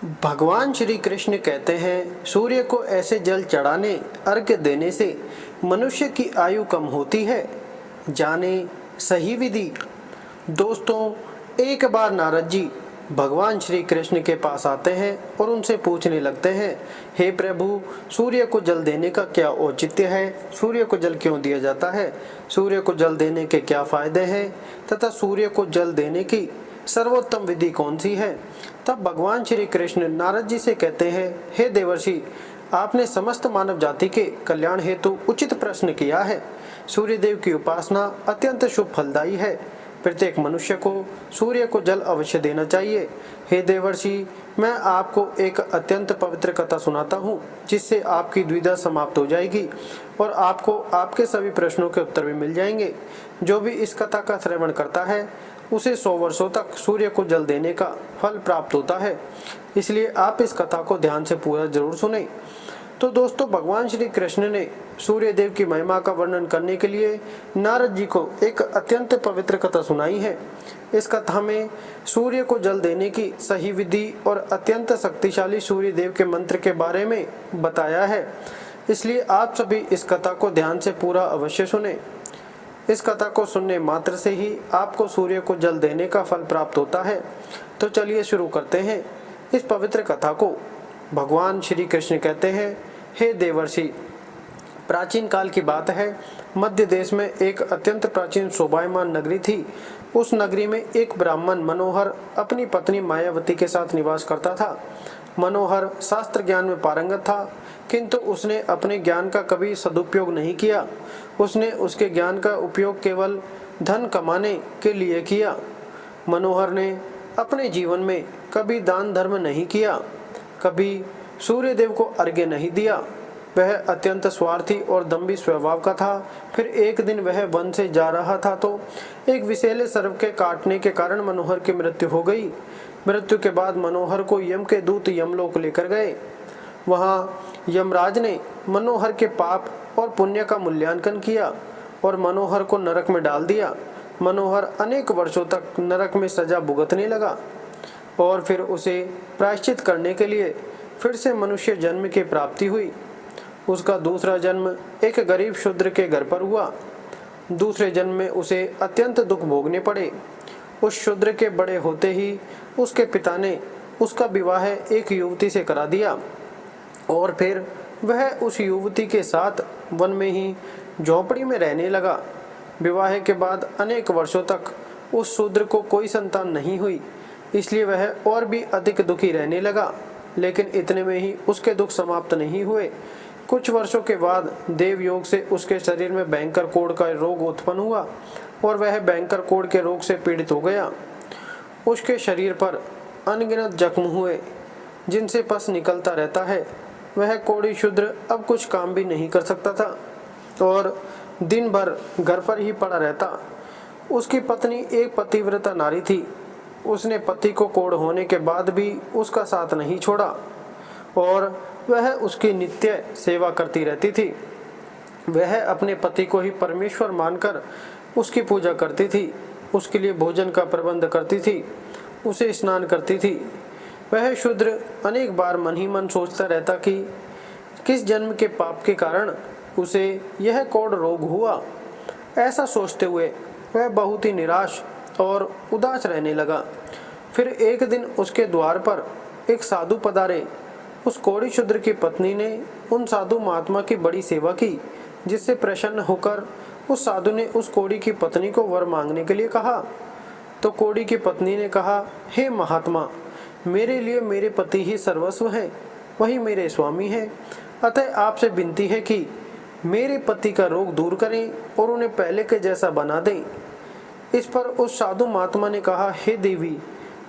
भगवान श्री कृष्ण कहते हैं, सूर्य को ऐसे जल चढ़ाने अर्घ्य देने से मनुष्य की आयु कम होती है। जाने सही विधि। दोस्तों, एक बार नारद जी भगवान श्री कृष्ण के पास आते हैं और उनसे पूछने लगते हैं, हे प्रभु, सूर्य को जल देने का क्या औचित्य है? सूर्य को जल क्यों दिया जाता है? सूर्य को जल देने के क्या फायदे हैं तथा सूर्य को जल देने की सर्वोत्तम विधि कौन सी है? तब भगवान श्री कृष्ण नारद जी से कहते हैं, हे देवर्षि, आपने समस्त मानव जाति के कल्याण हेतु उचित प्रश्न किया है। सूर्यदेव की उपासना अत्यंत शुभ फलदायी है। प्रत्येक मनुष्य को सूर्य को जल अवश्य देना चाहिए। हे देवर्षि, मैं आपको एक अत्यंत पवित्र कथा सुनाता हूँ, जिससे आपकी द्विधा समाप्त हो जाएगी और आपको आपके सभी प्रश्नों के उत्तर भी मिल जाएंगे। जो भी इस कथा का श्रवण करता है उसे 100 वर्षों तक सूर्य को जल देने का फल प्राप्त होता है। इसलिए आप इस कथा को ध्यान से पूरा जरूर सुनें। तो दोस्तों, भगवान श्री कृष्ण ने सूर्य देव की महिमा का वर्णन करने के लिए नारद जी को एक अत्यंत पवित्र कथा सुनाई है। इस कथा में सूर्य को जल देने की सही विधि और अत्यंत शक्तिशाली सूर्य देव के मंत्र के बारे में बताया है। इसलिए आप सभी इस कथा को ध्यान से पूरा अवश्य सुने। इस कथा को सुनने मात्र से ही आपको सूर्य को जल देने का फल प्राप्त होता है। तो चलिए शुरू करते हैं इस पवित्र कथा को। भगवान श्री कृष्ण कहते हैं, हे देवर्षि, प्राचीन काल की बात है। मध्य देश में एक अत्यंत प्राचीन शोभायमान नगरी थी। उस नगरी में एक ब्राह्मण मनोहर अपनी पत्नी मायावती के साथ निवास करता था। मनोहर शास्त्र ज्ञान में पारंगत था, किंतु उसने अपने ज्ञान का कभी सदुपयोग नहीं किया। उसने उसके ज्ञान का उपयोग केवल धन कमाने के लिए किया। मनोहर ने अपने जीवन में कभी दान धर्म नहीं किया, कभी सूर्य देव को अर्घ्य नहीं दिया। वह अत्यंत स्वार्थी और दंभी स्वभाव का था। फिर एक दिन वह वन से जा रहा था तो एक विषैले सर्प के काटने के कारण मनोहर की मृत्यु हो गई। मृत्यु के बाद मनोहर को यम के दूत यमलोक लेकर गए। वहाँ यमराज ने मनोहर के पाप और पुण्य का मूल्यांकन किया और मनोहर को नरक में डाल दिया। मनोहर अनेक वर्षों तक नरक में सजा भुगतने लगा और फिर उसे प्रायश्चित करने के लिए फिर से मनुष्य जन्म की प्राप्ति हुई। उसका दूसरा जन्म एक गरीब शूद्र के घर पर हुआ। दूसरे जन्म में उसे अत्यंत दुख भोगने पड़े। उस शूद्र के बड़े होते ही उसके पिता ने उसका विवाह एक युवती से करा दिया और फिर वह उस युवती के साथ वन में ही झोंपड़ी में रहने लगा। विवाह के बाद अनेक वर्षों तक उस शूद्र को कोई संतान नहीं हुई, इसलिए वह और भी अधिक दुखी रहने लगा। लेकिन इतने में ही उसके दुख समाप्त नहीं हुए। कुछ वर्षों के बाद देव योग से उसके शरीर में भयंकर कोढ़ का रोग उत्पन्न हुआ और वह भयंकर कोढ़ के रोग से पीड़ित हो गया। उसके शरीर पर अनगिनत जख्म हुए जिनसे पस निकलता रहता है। वह कोढ़ी शूद्र अब कुछ काम भी नहीं कर सकता था और दिन भर घर पर ही पड़ा रहता। उसकी पत्नी एक पतिव्रता नारी थी। उसने पति को कोढ़ होने के बाद भी उसका साथ नहीं छोड़ा और वह उसकी नित्य सेवा करती रहती थी। वह अपने पति को ही परमेश्वर मानकर उसकी पूजा करती थी, उसके लिए भोजन का प्रबंध करती थी, उसे स्नान करती थी। वह शूद्र अनेक बार मन ही मन सोचता रहता कि किस जन्म के पाप के कारण उसे यह कोढ़ रोग हुआ। ऐसा सोचते हुए वह बहुत ही निराश और उदास रहने लगा। फिर एक दिन उसके द्वार पर एक साधु पधारे। उस कोढ़ी शूद्र की पत्नी ने उन साधु महात्मा की बड़ी सेवा की, जिससे प्रसन्न होकर उस साधु ने उस कोढ़ी की पत्नी को वर मांगने के लिए कहा। तो कोढ़ी की पत्नी ने कहा, हे महात्मा, मेरे लिए मेरे पति ही सर्वस्व हैं, वही मेरे स्वामी हैं। अतः आपसे विनती है कि मेरे पति का रोग दूर करें और उन्हें पहले के जैसा बना दें। इस पर उस साधु महात्मा ने कहा, हे देवी,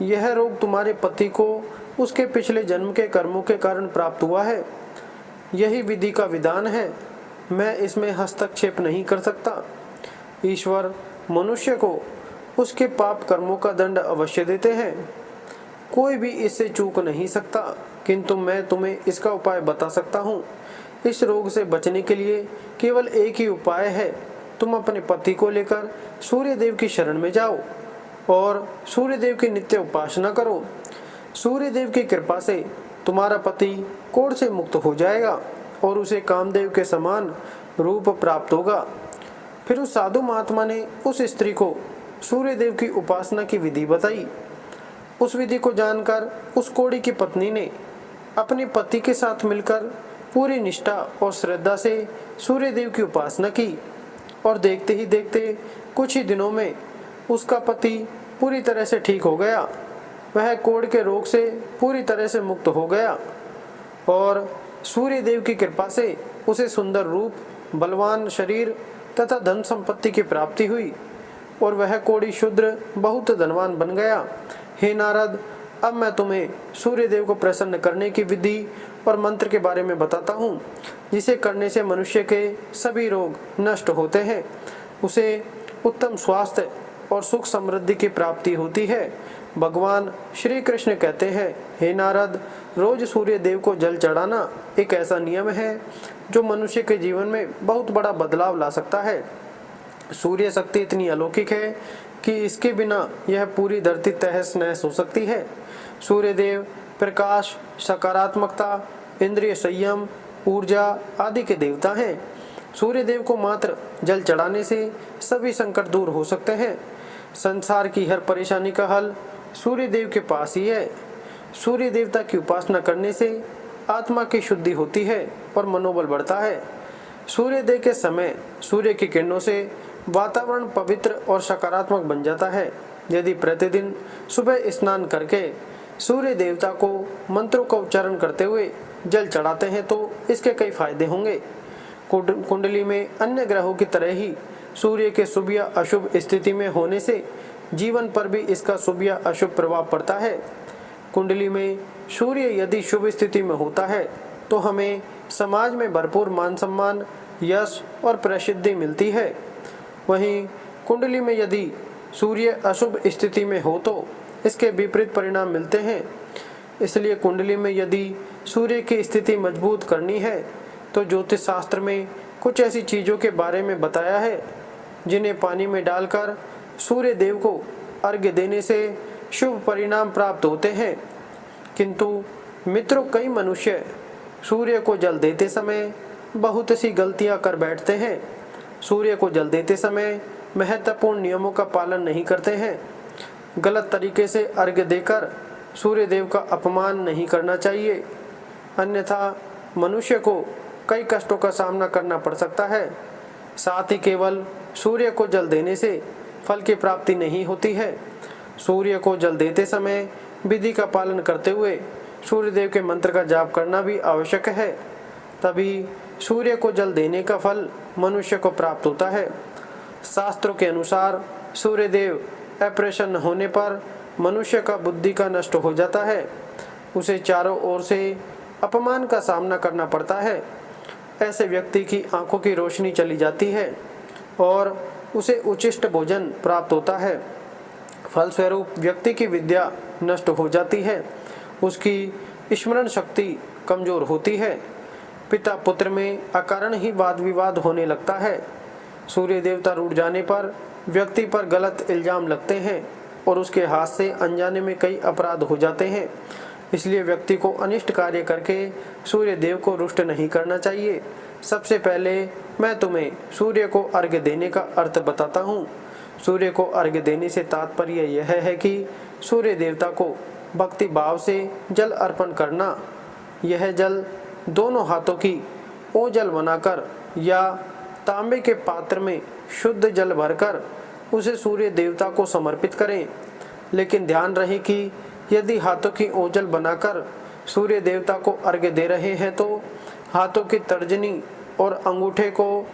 यह रोग तुम्हारे पति को उसके पिछले जन्म के कर्मों के कारण प्राप्त हुआ है। यही विधि का विधान है, मैं इसमें हस्तक्षेप नहीं कर सकता। ईश्वर मनुष्य को उसके पाप कर्मों का दंड अवश्य देते हैं, कोई भी इससे चूक नहीं सकता, किंतु मैं तुम्हें इसका उपाय बता सकता हूँ। इस रोग से बचने के लिए केवल एक ही उपाय है, तुम अपने पति को लेकर सूर्य देव की शरण में जाओ और सूर्य देव की नित्य उपासना करो। सूर्य देव की कृपा से तुम्हारा पति कोढ़ से मुक्त हो जाएगा और उसे कामदेव के समान रूप प्राप्त होगा। फिर उस साधु महात्मा ने उस स्त्री को सूर्य देव की उपासना की विधि बताई। उस विधि को जानकर उस कोढ़ी की पत्नी ने अपने पति के साथ मिलकर पूरी निष्ठा और श्रद्धा से सूर्य देव की उपासना की और देखते ही देखते कुछ ही दिनों में उसका पति पूरी तरह से ठीक हो गया। वह कोढ़ के रोग से पूरी तरह से मुक्त हो गया और सूर्य देव की कृपा से उसे सुंदर रूप, बलवान शरीर तथा धन संपत्ति की प्राप्ति हुई और वह कोढ़ी शूद्र बहुत धनवान बन गया। हे नारद, अब मैं तुम्हें सूर्य देव को प्रसन्न करने की विधि और मंत्र के बारे में बताता हूँ, जिसे करने से मनुष्य के सभी रोग नष्ट होते हैं, उसे उत्तम स्वास्थ्य और सुख समृद्धि की प्राप्ति होती है। भगवान श्री कृष्ण कहते हैं, हे नारद, रोज सूर्य देव को जल चढ़ाना एक ऐसा नियम है जो मनुष्य के जीवन में बहुत बड़ा बदलाव ला सकता है। सूर्य शक्ति इतनी अलौकिक है कि इसके बिना यह पूरी धरती तहस नहस हो सकती है। सूर्य देव प्रकाश, सकारात्मकता, इंद्रिय संयम, ऊर्जा आदि के देवता हैं। सूर्य देव को मात्र जल चढ़ाने से सभी संकट दूर हो सकते हैं। संसार की हर परेशानी का हल सूर्य देव के पास ही है। सूर्य देवता की उपासना करने से आत्मा की शुद्धि होती है और मनोबल बढ़ता है। सूर्योदय के समय सूर्य की किरणों से वातावरण पवित्र और सकारात्मक बन जाता है। यदि प्रतिदिन सुबह स्नान करके सूर्य देवता को मंत्रों का उच्चारण करते हुए जल चढ़ाते हैं तो इसके कई फायदे होंगे। कुंडली में अन्य ग्रहों की तरह ही सूर्य के शुभ या अशुभ स्थिति में होने से जीवन पर भी इसका शुभ या अशुभ प्रभाव पड़ता है। कुंडली में सूर्य यदि शुभ स्थिति में होता है तो हमें समाज में भरपूर मान सम्मान, यश और प्रसिद्धि मिलती है। वहीं कुंडली में यदि सूर्य अशुभ स्थिति में हो तो इसके विपरीत परिणाम मिलते हैं। इसलिए कुंडली में यदि सूर्य की स्थिति मजबूत करनी है तो ज्योतिष शास्त्र में कुछ ऐसी चीज़ों के बारे में बताया है जिन्हें पानी में डालकर सूर्य देव को अर्घ्य देने से शुभ परिणाम प्राप्त होते हैं। किंतु मित्रों, कई मनुष्य सूर्य को जल देते समय बहुत सी गलतियां कर बैठते हैं। सूर्य को जल देते समय महत्वपूर्ण नियमों का पालन नहीं करते हैं। गलत तरीके से अर्घ्य देकर सूर्य देव का अपमान नहीं करना चाहिए, अन्यथा मनुष्य को कई कष्टों का सामना करना पड़ सकता है। साथ ही केवल सूर्य को जल देने से फल की प्राप्ति नहीं होती है। सूर्य को जल देते समय विधि का पालन करते हुए सूर्य देव के मंत्र का जाप करना भी आवश्यक है, तभी सूर्य को जल देने का फल मनुष्य को प्राप्त होता है। शास्त्रों के अनुसार सूर्य देव अप्रसन्न होने पर मनुष्य का बुद्धि का नष्ट हो जाता है, उसे चारों ओर से अपमान का सामना करना पड़ता है। ऐसे व्यक्ति की आंखों की रोशनी चली जाती है और उसे उचिष्ट भोजन प्राप्त होता है। फलस्वरूप व्यक्ति की विद्या नष्ट हो जाती है, उसकी स्मरण शक्ति कमजोर होती है। पिता पुत्र में अकारण ही वाद विवाद होने लगता है। सूर्य देवता रूठ जाने पर व्यक्ति पर गलत इल्जाम लगते हैं और उसके हाथ से अनजाने में कई अपराध हो जाते हैं। इसलिए व्यक्ति को अनिष्ट कार्य करके सूर्य देव को रुष्ट नहीं करना चाहिए। सबसे पहले मैं तुम्हें सूर्य को अर्घ्य देने का अर्थ बताता हूँ। सूर्य को अर्घ्य देने से तात्पर्य यह है कि सूर्य देवता को भक्ति भाव से जल अर्पण करना। यह जल दोनों हाथों की ओझल बनाकर या तांबे के पात्र में शुद्ध जल भरकर उसे सूर्य देवता को समर्पित करें। लेकिन ध्यान रहे कि यदि हाथों की ओझल बनाकर सूर्य देवता को अर्घ्य दे रहे हैं तो हाथों की तर्जनी और अंगूठे को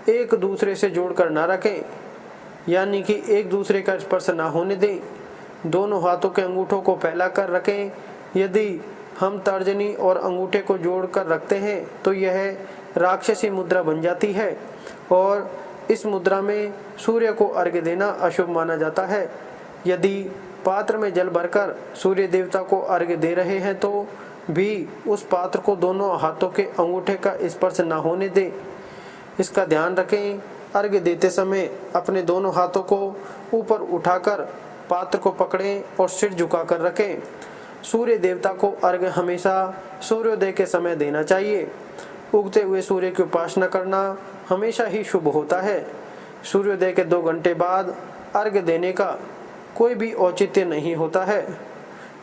एक दूसरे से जोड़कर न रखें, यानी कि एक दूसरे का स्पर्श न होने दें। दोनों हाथों के अंगूठों को फैलाकर रखें। यदि हम तर्जनी और अंगूठे को जोड़कर रखते हैं तो यह राक्षसी मुद्रा बन जाती है और इस मुद्रा में सूर्य को अर्घ्य देना अशुभ माना जाता है। यदि पात्र में जल भरकर सूर्य देवता को अर्घ्य दे रहे हैं तो भी उस पात्र को दोनों हाथों के अंगूठे का स्पर्श न होने दें। इसका ध्यान रखें। अर्घ्य देते समय अपने दोनों हाथों को ऊपर उठाकर पात्र को पकड़ें और सिर झुकाकर रखें। सूर्य देवता को अर्घ्य हमेशा सूर्योदय के समय देना चाहिए। उगते हुए सूर्य की उपासना करना हमेशा ही शुभ होता है। सूर्योदय के 2 घंटे बाद अर्घ्य देने का कोई भी औचित्य नहीं होता है।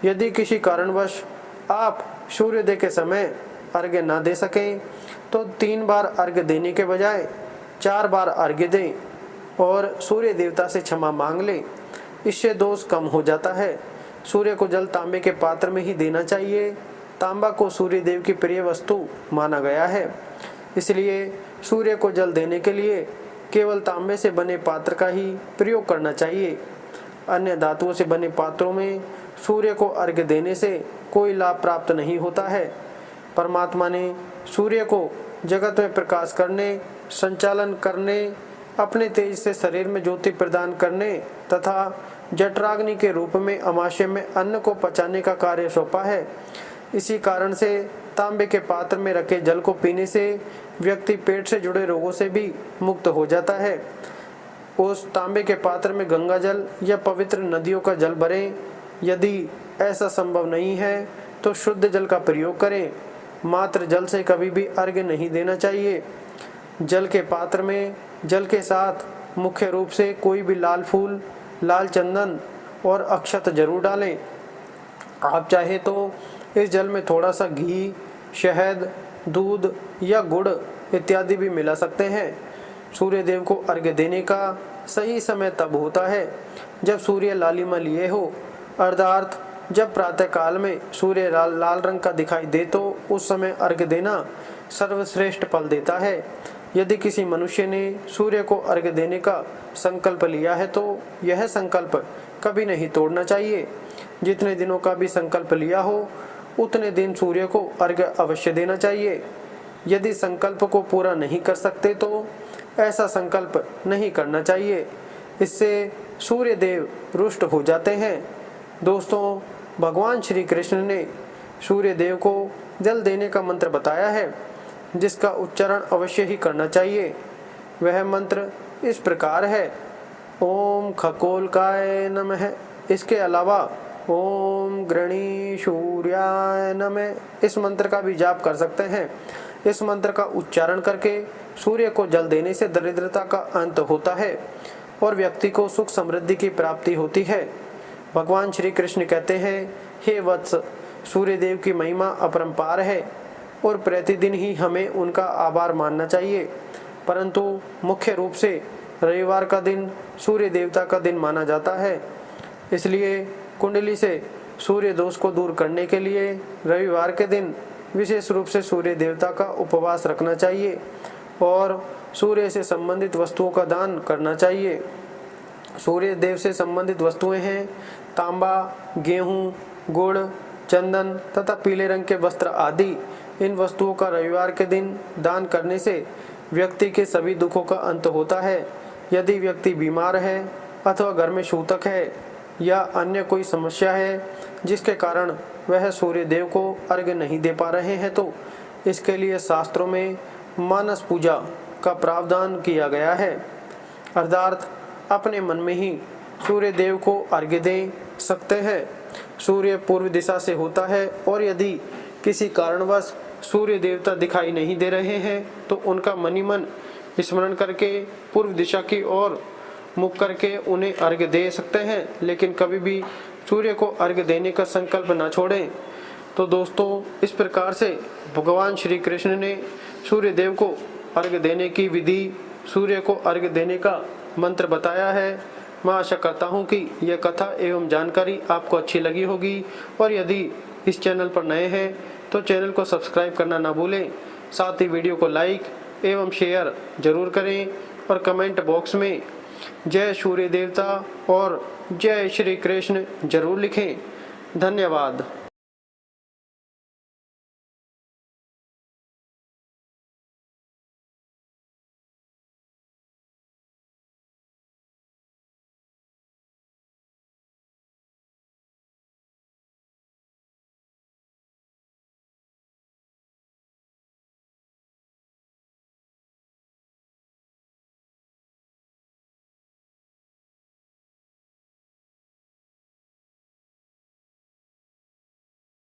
यदि किसी कारणवश आप सूर्योदय के समय अर्घ्य न दे सकें तो 3 बार अर्घ्य देने के बजाय 4 बार अर्घ्य दें और सूर्य देवता से क्षमा मांग लें। इससे दोष कम हो जाता है। सूर्य को जल तांबे के पात्र में ही देना चाहिए। तांबा को सूर्य देव की प्रिय वस्तु माना गया है, इसलिए सूर्य को जल देने के लिए केवल तांबे से बने पात्र का ही प्रयोग करना चाहिए। अन्य धातुओं से बने पात्रों में सूर्य को अर्घ्य देने से कोई लाभ प्राप्त नहीं होता है। परमात्मा ने सूर्य को जगत में प्रकाश करने, संचालन करने, अपने तेज से शरीर में ज्योति प्रदान करने तथा जठराग्नि के रूप में अमाशय में अन्न को पचाने का कार्य सौंपा है। इसी कारण से तांबे के पात्र में रखे जल को पीने से व्यक्ति पेट से जुड़े रोगों से भी मुक्त हो जाता है। उस तांबे के पात्र में गंगा जल या पवित्र नदियों का जल भरें। यदि ऐसा संभव नहीं है तो शुद्ध जल का प्रयोग करें। मात्र जल से कभी भी अर्घ्य नहीं देना चाहिए। जल के पात्र में जल के साथ मुख्य रूप से कोई भी लाल फूल, लाल चंदन और अक्षत जरूर डालें। आप चाहे तो इस जल में थोड़ा सा घी, शहद, दूध या गुड़ इत्यादि भी मिला सकते हैं। सूर्य देव को अर्घ्य देने का सही समय तब होता है जब सूर्य लालिमा लिए हो, अर्थात जब प्रातः काल में सूर्य लाल रंग का दिखाई दे तो उस समय अर्घ्य देना सर्वश्रेष्ठ फल देता है। यदि किसी मनुष्य ने सूर्य को अर्घ्य देने का संकल्प लिया है तो यह संकल्प कभी नहीं तोड़ना चाहिए। जितने दिनों का भी संकल्प लिया हो उतने दिन सूर्य को अर्घ्य अवश्य देना चाहिए। यदि संकल्प को पूरा नहीं कर सकते तो ऐसा संकल्प नहीं करना चाहिए, इससे सूर्य देव रुष्ट हो जाते हैं। दोस्तों, भगवान श्री कृष्ण ने सूर्य देव को जल देने का मंत्र बताया है, जिसका उच्चारण अवश्य ही करना चाहिए। वह मंत्र इस प्रकार है: ओम खगोलकाय नमः। इसके अलावा ओम गृणीसूर्याय नमः इस मंत्र का भी जाप कर सकते हैं। इस मंत्र का उच्चारण करके सूर्य को जल देने से दरिद्रता का अंत होता है और व्यक्ति को सुख समृद्धि की प्राप्ति होती है। भगवान श्री कृष्ण कहते हैं, हे वत्स, सूर्य देव की महिमा अपरंपार है और प्रतिदिन ही हमें उनका आभार मानना चाहिए। परंतु मुख्य रूप से रविवार का दिन सूर्य देवता का दिन माना जाता है, इसलिए कुंडली से सूर्य दोष को दूर करने के लिए रविवार के दिन विशेष रूप से सूर्य देवता का उपवास रखना चाहिए और सूर्य से संबंधित वस्तुओं का दान करना चाहिए। सूर्य देव से संबंधित वस्तुएं हैं तांबा, गेहूं, गुड़, चंदन तथा पीले रंग के वस्त्र आदि। इन वस्तुओं का रविवार के दिन दान करने से व्यक्ति के सभी दुखों का अंत होता है। यदि व्यक्ति बीमार है अथवा घर में सूतक है या अन्य कोई समस्या है जिसके कारण वह सूर्य देव को अर्घ्य नहीं दे पा रहे हैं तो इसके लिए शास्त्रों में मानस पूजा का प्रावधान किया गया है, अर्थात अपने मन में ही सूर्य देव को अर्घ्य दे सकते हैं। सूर्य पूर्व दिशा से होता है और यदि किसी कारणवश सूर्य देवता दिखाई नहीं दे रहे हैं तो उनका मन ही मन स्मरण करके पूर्व दिशा की ओर मुख करके उन्हें अर्घ्य दे सकते हैं, लेकिन कभी भी सूर्य को अर्घ्य देने का संकल्प न छोड़ें। तो दोस्तों, इस प्रकार से भगवान श्री कृष्ण ने सूर्य देव को अर्घ्य देने की विधि, सूर्य को अर्घ्य देने का मंत्र बताया है। मैं आशा करता हूँ कि यह कथा एवं जानकारी आपको अच्छी लगी होगी और यदि इस चैनल पर नए हैं तो चैनल को सब्सक्राइब करना ना भूलें। साथ ही वीडियो को लाइक एवं शेयर जरूर करें और कमेंट बॉक्स में जय सूर्य देवता और जय श्री कृष्ण जरूर लिखें। धन्यवाद।